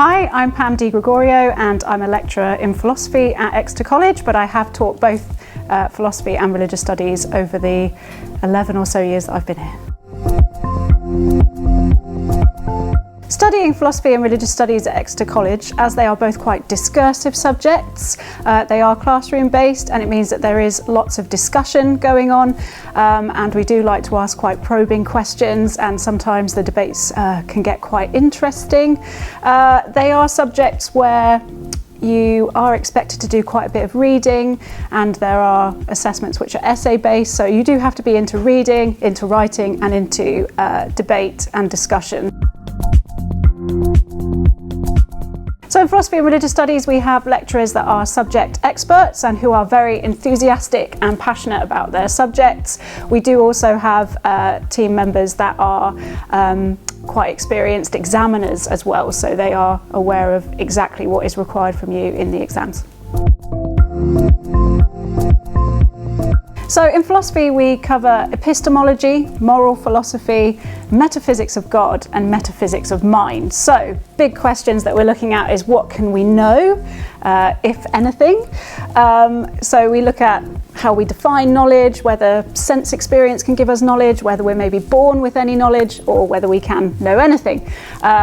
Hi, I'm Pam Di Gregorio and I'm a lecturer in philosophy at Exeter College, but I have taught both philosophy and religious studies over the 11 or so years that I've been here. Studying philosophy and religious studies at Exeter College, as they are both quite discursive subjects, they are classroom based, and it means that there is lots of discussion going on, and we do like to ask quite probing questions, and sometimes the debates can get quite interesting. They are subjects where you are expected to do quite a bit of reading, and there are assessments which are essay based, so you do have to be into reading, into writing and into debate and discussion. So in philosophy and religious studies, we have lecturers that are subject experts and who are very enthusiastic and passionate about their subjects. We do also have team members that are quite experienced examiners as well, so they are aware of exactly what is required from you in the exams. So in philosophy we cover epistemology, moral philosophy, metaphysics of God and metaphysics of mind. So big questions that we're looking at is what can we know, if anything. So we look at how we define knowledge, whether sense experience can give us knowledge, whether we're maybe born with any knowledge or whether we can know anything.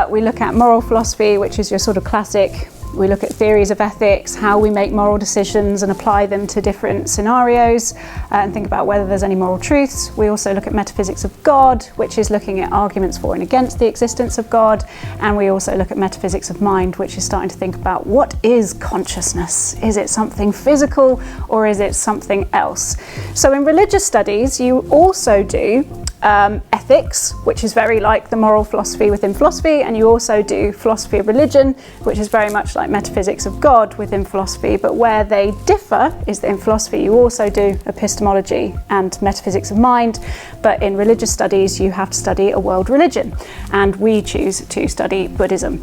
We look at moral philosophy, which is your sort of classic. We look at theories of ethics, how we make moral decisions and apply them to different scenarios and think about whether there's any moral truths. We also look at metaphysics of God, which is looking at arguments for and against the existence of God. And we also look at metaphysics of mind, which is starting to think about what is consciousness? Is it something physical or is it something else? So in religious studies, you also do ethics, which is very like the moral philosophy within philosophy, and you also do philosophy of religion, which is very much like metaphysics of God within philosophy, but where they differ is that in philosophy you also do epistemology and metaphysics of mind, but in religious studies you have to study a world religion, and we choose to study Buddhism.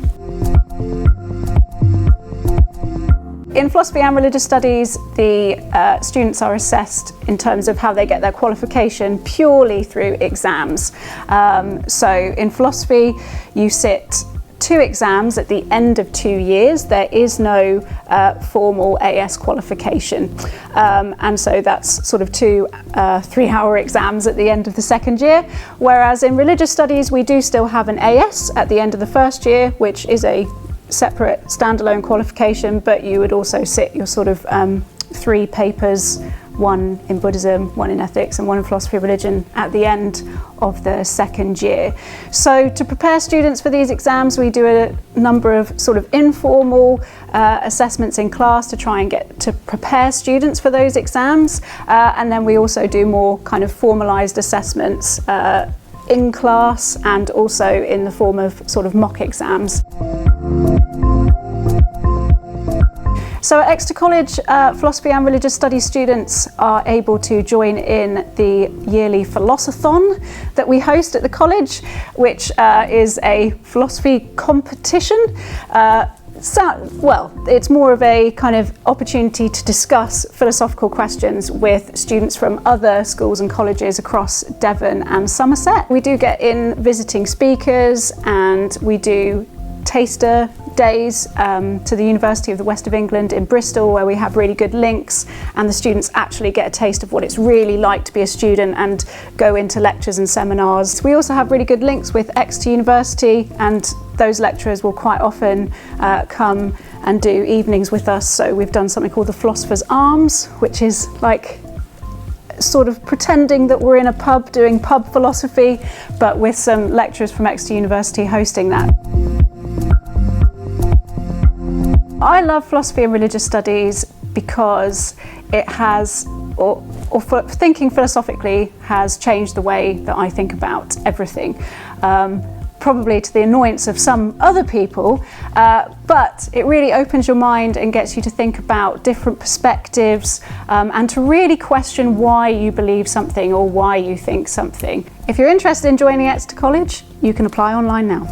In philosophy and religious studies, the students are assessed in terms of how they get their qualification purely through exams. So in philosophy, you sit 2 exams at the end of 2 years. There is no formal AS qualification. And so that's sort of 2 3-hour exams at the end of the second year. Whereas in religious studies, we do still have an AS at the end of the first year, which is a separate standalone qualification, but you would also sit your sort of 3 papers, 1 in Buddhism, 1 in ethics and 1 in philosophy of religion at the end of the second year. So to prepare students for these exams, we do a number of sort of informal assessments in class to try and get to prepare students for those exams, and then we also do more kind of formalized assessments in class and also in the form of sort of mock exams. So at Exeter College, philosophy and religious studies students are able to join in the yearly Philosophathon that we host at the college, which is a philosophy competition. It's more of a kind of opportunity to discuss philosophical questions with students from other schools and colleges across Devon and Somerset. We do get in visiting speakers, and we do taster days to the University of the West of England in Bristol, where we have really good links, and the students actually get a taste of what it's really like to be a student and go into lectures and seminars. We also have really good links with Exeter University, and those lecturers will quite often come and do evenings with us. So we've done something called the Philosopher's Arms, which is like sort of pretending that we're in a pub doing pub philosophy, but with some lecturers from Exeter University hosting that. I love philosophy and religious studies because it has, or thinking philosophically has changed the way that I think about everything. Probably to the annoyance of some other people, but it really opens your mind and gets you to think about different perspectives and to really question why you believe something or why you think something. If you're interested in joining Exeter College, you can apply online now.